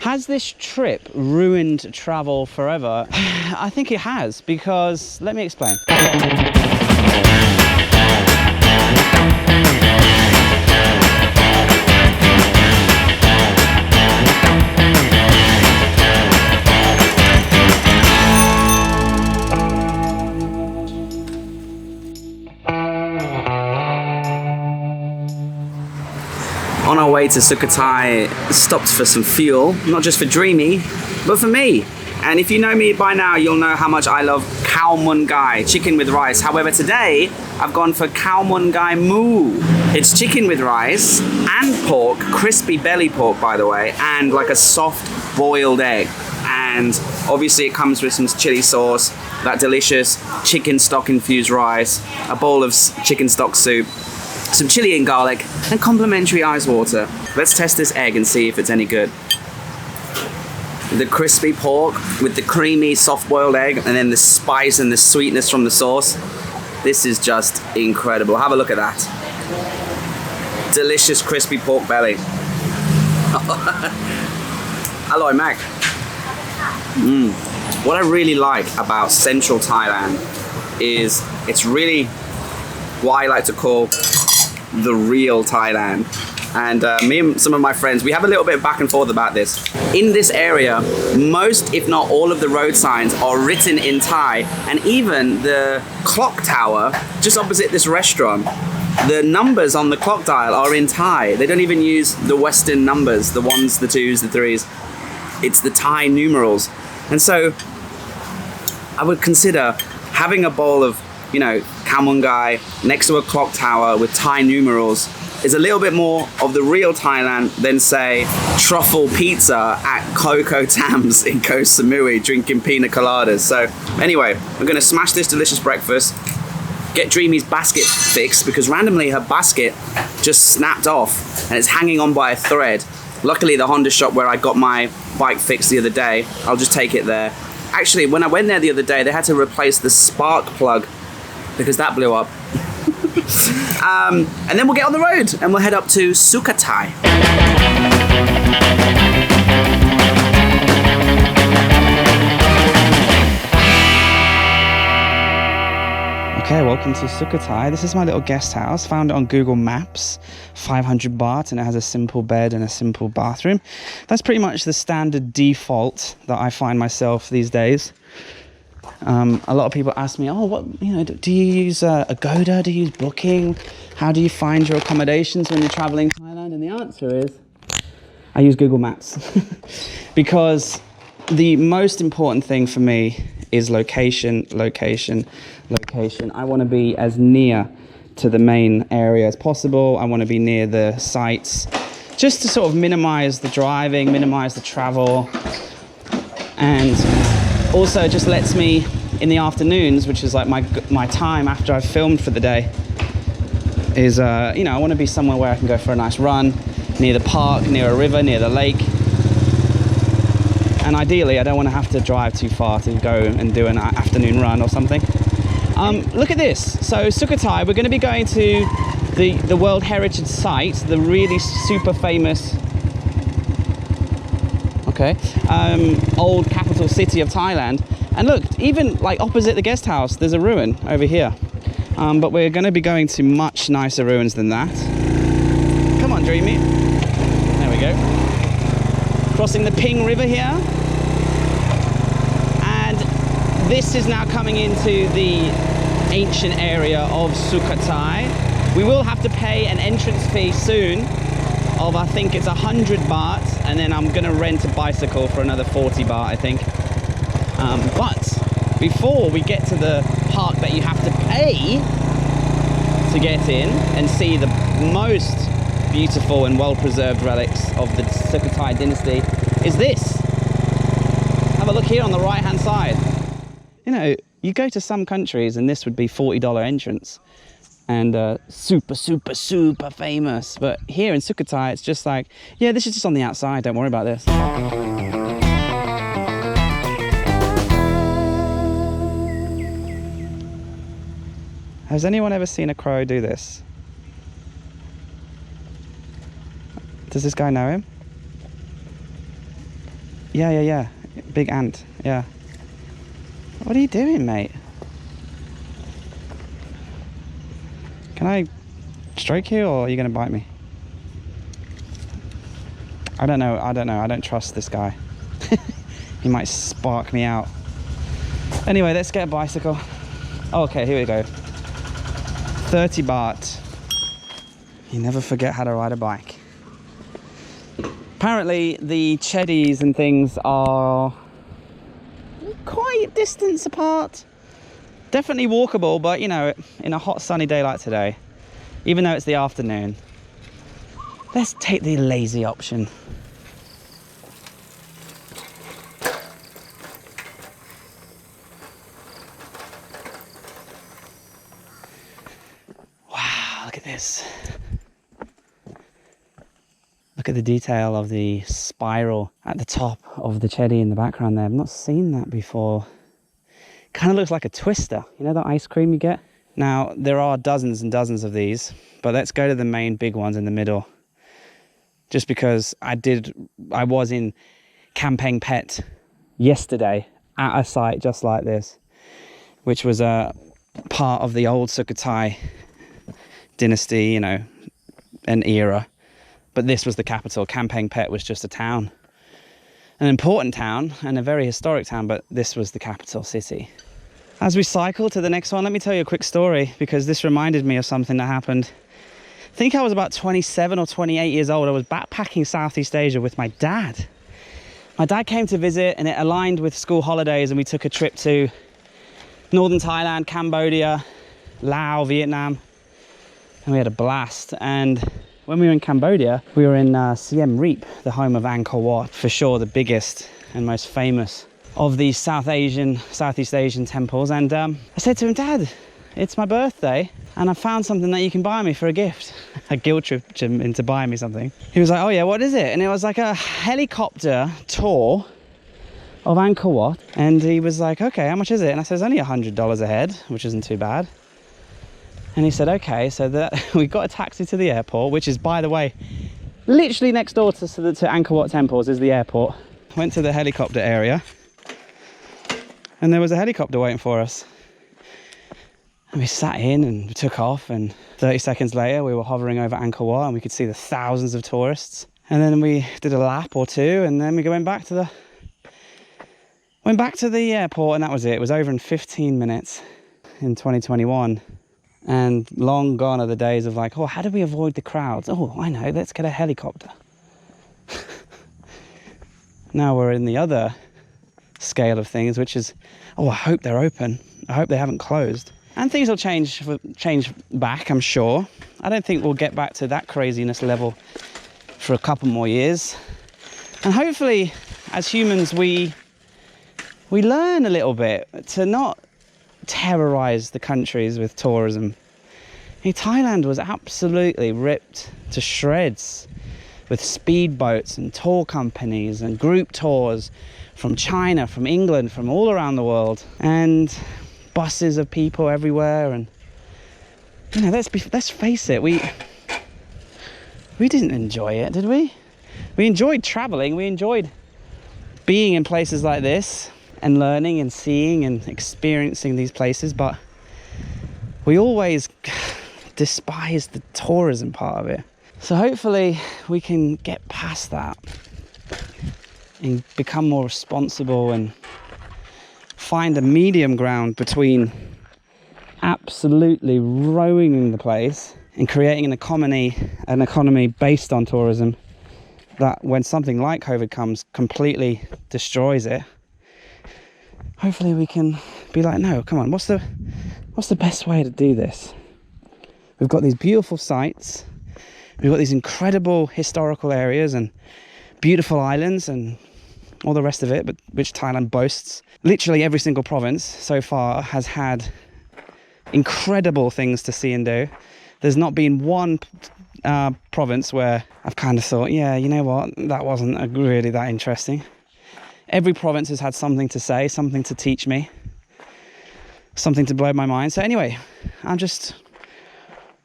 Has this trip ruined travel forever? I think it has, because let me explain. On our way to Sukhothai, stopped for some fuel, not just for Dreamy, but for me. And if you know me by now, you'll know how much I love khao mun gai, chicken with rice. However, today I've gone for khao mun gai moo. It's chicken with rice and pork, crispy belly pork by the way, and like a soft boiled egg. And obviously it comes with some chili sauce, that delicious chicken stock infused rice, a bowl of chicken stock soup, some chili and garlic, and complimentary ice water. Let's test this egg and see if it's any good. The crispy pork with the creamy soft-boiled egg, and then the spice and the sweetness from the sauce. This is just incredible. Have a look at that. Delicious crispy pork belly. Aloy Mac. What I really like about central Thailand is it's really what I like to call the real Thailand. And me and some of my friends, we have a little bit back and forth about this. In this area, most, if not all of the road signs are written in Thai, and even the clock tower just opposite this restaurant, the numbers on the clock dial are in Thai. They don't even use the Western numbers, the ones, the twos, the threes. It's the Thai numerals. And so I would consider having a bowl of, you know, khao mun gai next to a clock tower with Thai numerals is a little bit more of the real Thailand than, say, truffle pizza at Coco Tams in Koh Samui drinking pina coladas. So anyway, we're gonna smash this delicious breakfast, get Dreamy's basket fixed because randomly her basket just snapped off and it's hanging on by a thread. Luckily the Honda shop where I got my bike fixed the other day, I'll just take it there. Actually, when I went there the other day, they had to replace the spark plug because that blew up. And then we'll get on the road and we'll head up to Sukhothai. Okay, welcome to Sukhothai. This is my little guest house. Found it on Google Maps, 500 baht, and it has a simple bed and a simple bathroom. That's pretty much the standard default that I find myself these days. A lot of people ask me, oh, what, you know, do you use Agoda? Do you use Booking? How do you find your accommodations when you're traveling Thailand? And the answer is, I use Google Maps. Because the most important thing for me is location, location, location. I want to be as near to the main area as possible. I want to be near the sites, just to sort of minimize the driving, minimize the travel, and also just lets me in the afternoons, which is like my time after I've filmed for the day, is you know, I want to be somewhere where I can go for a nice run, near the park, near a river, near the lake. And ideally, I don't want to have to drive too far to go and do an afternoon run or something. Look at this. So Sukhothai, we're going to be going to the World Heritage Site, the really super famous, old capital city of Thailand. And look, even like opposite the guest house, there's a ruin over here. But we're going to be going to much nicer ruins than that. Come on, Dreamy. There we go. Crossing the Ping River here. And this is now coming into the ancient area of Sukhothai. We will have to pay an entrance fee soon of, I think it's 100 baht, and then I'm gonna rent a bicycle for another 40 baht, I think. But before we get to the park that you have to pay to get in and see the most beautiful and well-preserved relics of the Sukhothai dynasty, is this. Have a look here on the right-hand side. You know, you go to some countries and this would be $40 entrance and super, super, super famous. But here in Sukhothai, it's just like, yeah, this is just on the outside. Don't worry about this. Has anyone ever seen a crow do this? Does this guy know him? Yeah. Big ant, yeah. What are you doing, mate? Can I stroke you, or are you going to bite me? I don't know. I don't trust this guy. He might spark me out. Anyway, let's get a bicycle. Okay, here we go. 30 baht. You never forget how to ride a bike. Apparently, the cheddies and things are quite a distance apart. Definitely walkable, but you know, in a hot sunny day like today, even though it's the afternoon, let's take the lazy option. Wow, look at this. Look at the detail of the spiral at the top of the cheddar in the background there. I've not seen that before. Kind of looks like a twister. You know the ice cream you get? Now, there are dozens and dozens of these, but let's go to the main big ones in the middle. Just because I was in Kampeng Pet yesterday at a site just like this, which was a part of the old SUKHOTHAI dynasty, you know, an era. But this was the capital. Kampeng Pet was just a town. An important town and a very historic town, but this was the capital city. As we cycle to the next one, let me tell you a quick story, because this reminded me of something that happened. I think I was about 27 or 28 years old. I was backpacking Southeast Asia with my dad. My dad came to visit, and it aligned with school holidays, and we took a trip to northern Thailand, Cambodia, Laos, Vietnam, and we had a blast. And when we were in Cambodia, we were in Siem Reap, the home of Angkor Wat, for sure the biggest and most famous of these Southeast Asian temples. And I said to him, Dad, it's my birthday and I found something that you can buy me for a gift. I guilt tripped him into buying me something. He was like, oh yeah, what is it? And it was like a helicopter tour of Angkor Wat. And he was like, okay, how much is it? And I said, it's only $100 a head, which isn't too bad. And he said, okay, so that we got a taxi to the airport, which is, by the way, literally next door to Angkor Wat temples is the airport. Went to the helicopter area, and there was a helicopter waiting for us. And we sat in and we took off, and 30 seconds later we were hovering over Angkor Wat, and we could see the thousands of tourists. And then we did a lap or two, and then we went back to the airport, and that was it. It was over in 15 minutes in 2021. And long gone are the days of like, oh, how do we avoid the crowds? Oh, I know, let's get a helicopter. Now we're in the other scale of things, which is, oh, I hope they're open. I hope they haven't closed. And things will change back, I'm sure. I don't think we'll get back to that craziness level for a couple more years. And hopefully, as humans, we learn a little bit to not terrorize the countries with tourism. Thailand was absolutely ripped to shreds with speedboats and tour companies and group tours from China, from England, from all around the world, and buses of people everywhere. And you know, let's face it, we didn't enjoy it, did we? We enjoyed traveling, we enjoyed being in places like this and learning and seeing and experiencing these places, but we always despised the tourism part of it. So hopefully we can get past that and become more responsible and find a medium ground between absolutely ruining the place and creating an economy based on tourism that, when something like COVID comes, completely destroys it. Hopefully we can be like, no, come on, what's the best way to do this? We've got these beautiful sites, we've got these incredible historical areas and beautiful islands and all the rest of it, but which Thailand boasts. Literally every single province so far has had incredible things to see and do. There's not been one province where I've kind of thought, yeah, you know what, that wasn't really that interesting. Every province has had something to say, something to teach me, something to blow my mind. So anyway, I'm just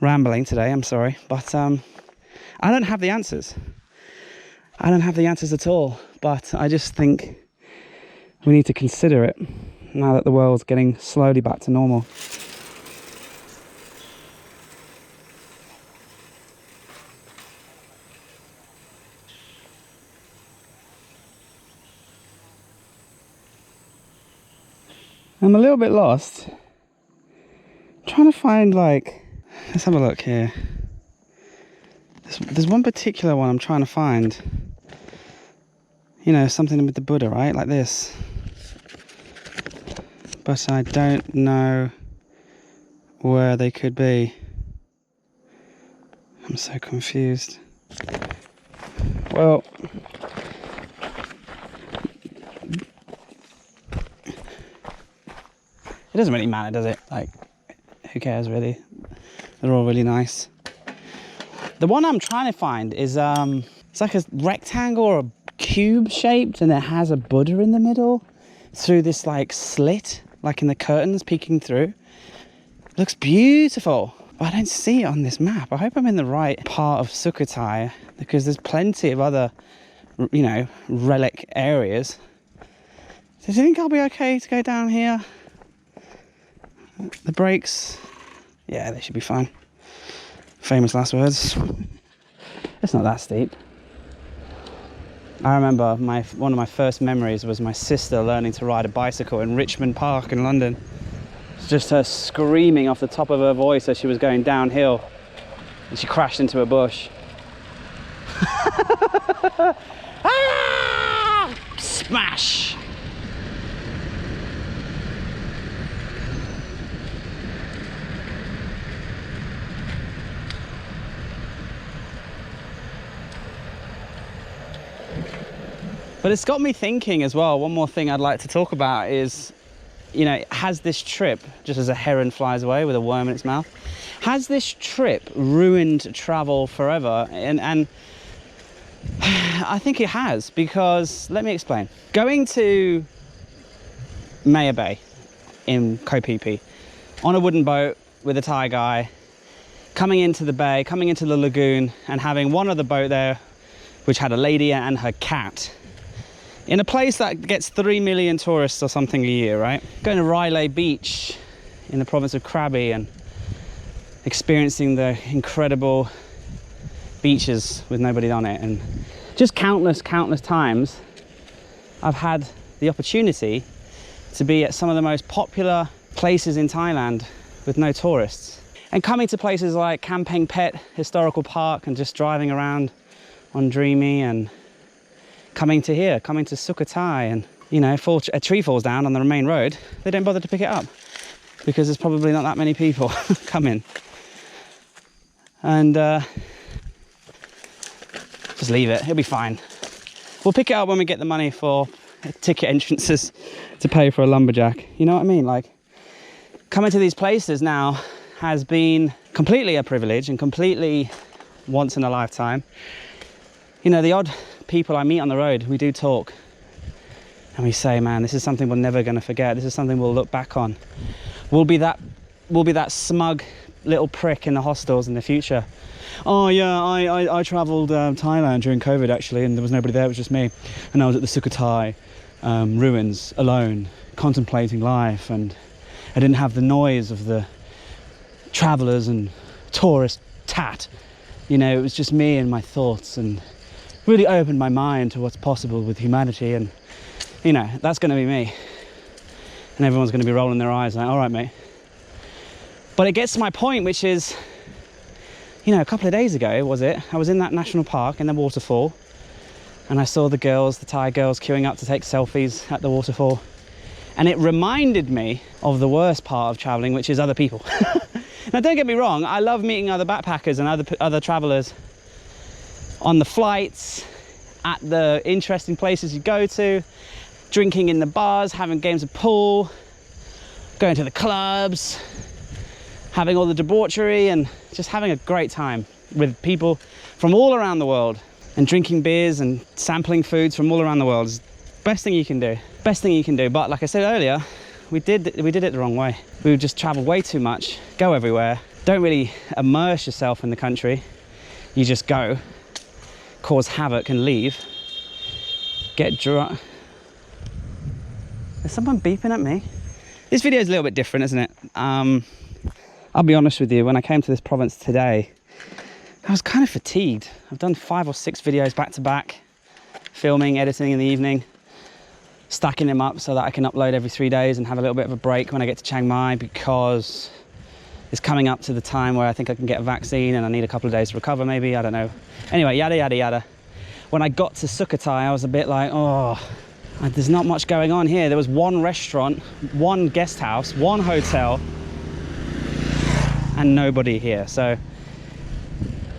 rambling today, I'm sorry, but I don't have the answers. I don't have the answers at all, but I just think we need to consider it now that the world's getting slowly back to normal. I'm a little bit lost. I'm trying to find, like, let's have a look here. There's one particular one I'm trying to find. You know, something with the Buddha, right? Like this. But I don't know where they could be. I'm so confused. Well, it doesn't really matter, does it? Like, who cares really? They're all really nice. The one I'm trying to find is it's like a rectangle or a cube shaped, and it has a Buddha in the middle through this like slit, like in the curtains peeking through. Looks beautiful, but I don't see it on this map. I hope I'm in the right part of Sukhothai, because there's plenty of other, you know, relic areas. So do you think I'll be okay to go down here? The brakes, yeah, they should be fine. Famous last words. It's not that steep. I remember one of my first memories was my sister learning to ride a bicycle in Richmond Park in London. It's just her screaming off the top of her voice as she was going downhill, and she crashed into a bush. Ah! Smash! But it's got me thinking as well. One more thing I'd like to talk about is, you know, has this trip, just as a heron flies away with a worm in its mouth, has this trip ruined travel forever? And I think it has, because let me explain. Going to Maya Bay in Koh Phi Phi on a wooden boat with a Thai guy, coming into the bay, coming into the lagoon, and having one other boat there which had a lady and her cat, in a place that gets 3 million tourists or something a year, right? Going to Riley Beach in the province of Krabi and experiencing the incredible beaches with nobody on it. And just countless times I've had the opportunity to be at some of the most popular places in Thailand with no tourists. And coming to places like Kampeng Pet Historical Park and just driving around on Dreamy, and coming to here, coming to Sukhothai, and, you know, if a tree falls down on the main road, they don't bother to pick it up because there's probably not that many people coming. And just leave it, it'll be fine. We'll pick it up when we get the money for ticket entrances to pay for a lumberjack. You know what I mean? Like, coming to these places now has been completely a privilege and completely once in a lifetime. You know, the odd people I meet on the road, we do talk and we say, man, this is something we're never going to forget. This is something we'll look back on. We'll be that smug little prick in the hostels in the future. Oh yeah, I travelled Thailand during COVID actually, and there was nobody there, it was just me. And I was at the Sukhothai ruins alone, contemplating life, and I didn't have the noise of the travellers and tourist tat. You know, it was just me and my thoughts, and really opened my mind to what's possible with humanity. And, you know, that's going to be me. And everyone's going to be rolling their eyes like, all right, mate. But it gets to my point, which is, you know, a couple of days ago, I was in that national park in the waterfall, and I saw the girls, the Thai girls, queuing up to take selfies at the waterfall. And it reminded me of the worst part of traveling, which is other people. Now, don't get me wrong, I love meeting other backpackers and other travelers on the flights, at the interesting places you go to, drinking in the bars, having games of pool, going to the clubs, having all the debauchery, and just having a great time with people from all around the world, and drinking beers and sampling foods from all around the world is the best thing you can do. Best thing you can do. But like I said earlier, we did it the wrong way. We would just travel way too much, go everywhere, don't really immerse yourself in the country. You just go. cause havoc and leave. Get drunk. Is someone beeping at me? This video is a little bit different, isn't it? I'll be honest with you, when I came to this province today, I was kind of fatigued. I've done 5 or 6 videos back to back, filming, editing in the evening, stacking them up so that I can upload every 3 days and have a little bit of a break when I get to Chiang Mai, because it's coming up to the time where I think I can get a vaccine and I need a couple of days to recover maybe, I don't know. Anyway, yada, yada, yada. When I got to Sukhothai, I was a bit like, oh, there's not much going on here. There was one restaurant, one guest house, one hotel, and nobody here. So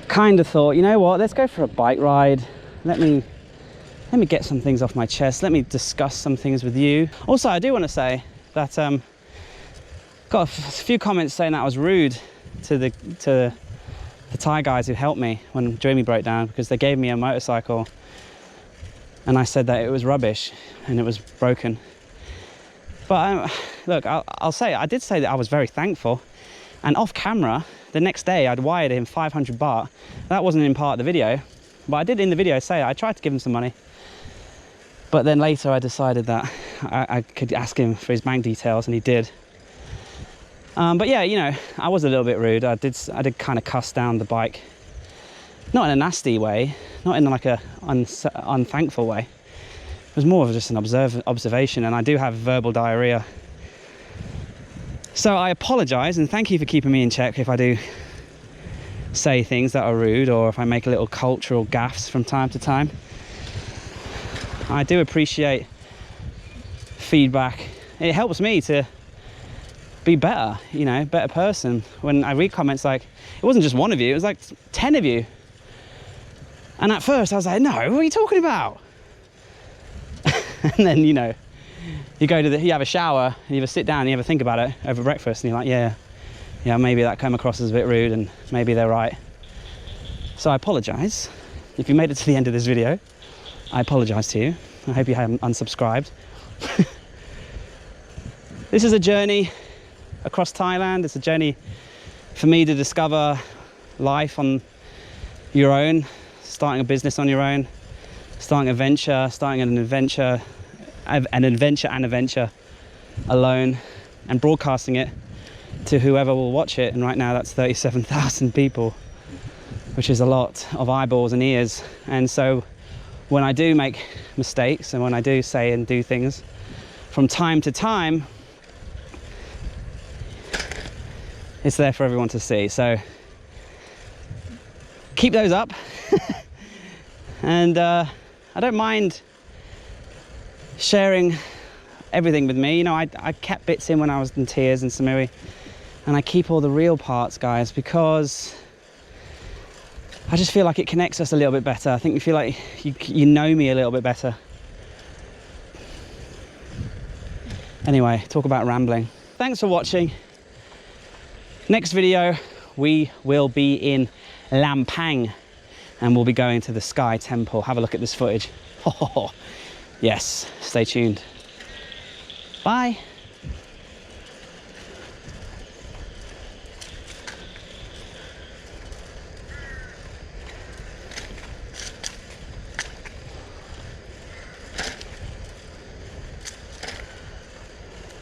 kind of thought, you know what, let's go for a bike ride. Let me get some things off my chest. Let me discuss some things with you. Also, I do want to say that got a few comments saying that I was rude to the Thai guys who helped me when Jamie broke down, because they gave me a motorcycle and I said that it was rubbish and it was broken. But look, I'll say, I did say that I was very thankful, and off camera the next day I'd wired him 500 baht. That wasn't in part of the video, but I did in the video say I tried to give him some money, but then later I decided that I could ask him for his bank details, and he did. But yeah, you know, I was a little bit rude. I did kind of cuss down the bike, not in a nasty way, not in like a unthankful way. It was more of just an observation, and I do have verbal diarrhea. So I apologise, and thank you for keeping me in check if I do say things that are rude, or if I make a little cultural gaffes from time to time. I do appreciate feedback. It helps me to be better, you know, better person. When I read comments like, it wasn't just one of you, it was like 10 of you. And at first I was like, no, what are you talking about? And then, you know, you have a shower, and you ever sit down and you ever think about it over breakfast, and you're like, yeah, maybe that came across as a bit rude, and maybe they're right. So I apologise. If you made it to the end of this video, I apologise to you. I hope you haven't unsubscribed. This is a journey across Thailand. It's a journey for me to discover life on your own, starting a business on your own, starting an adventure alone, and broadcasting it to whoever will watch it. And right now that's 37,000 people, which is a lot of eyeballs and ears. And so when I do make mistakes, and when I do say and do things from time to time, it's there for everyone to see. So keep those up. And I don't mind sharing everything with me. You know, I kept bits in when I was in tears in Samui, and I keep all the real parts, guys, because I just feel like it connects us a little bit better. I think you feel like you know me a little bit better. Anyway, talk about rambling. Thanks for watching. Next video, we will be in Lampang, and we'll be going to the Sky Temple. Have a look at this footage. Yes, stay tuned. Bye.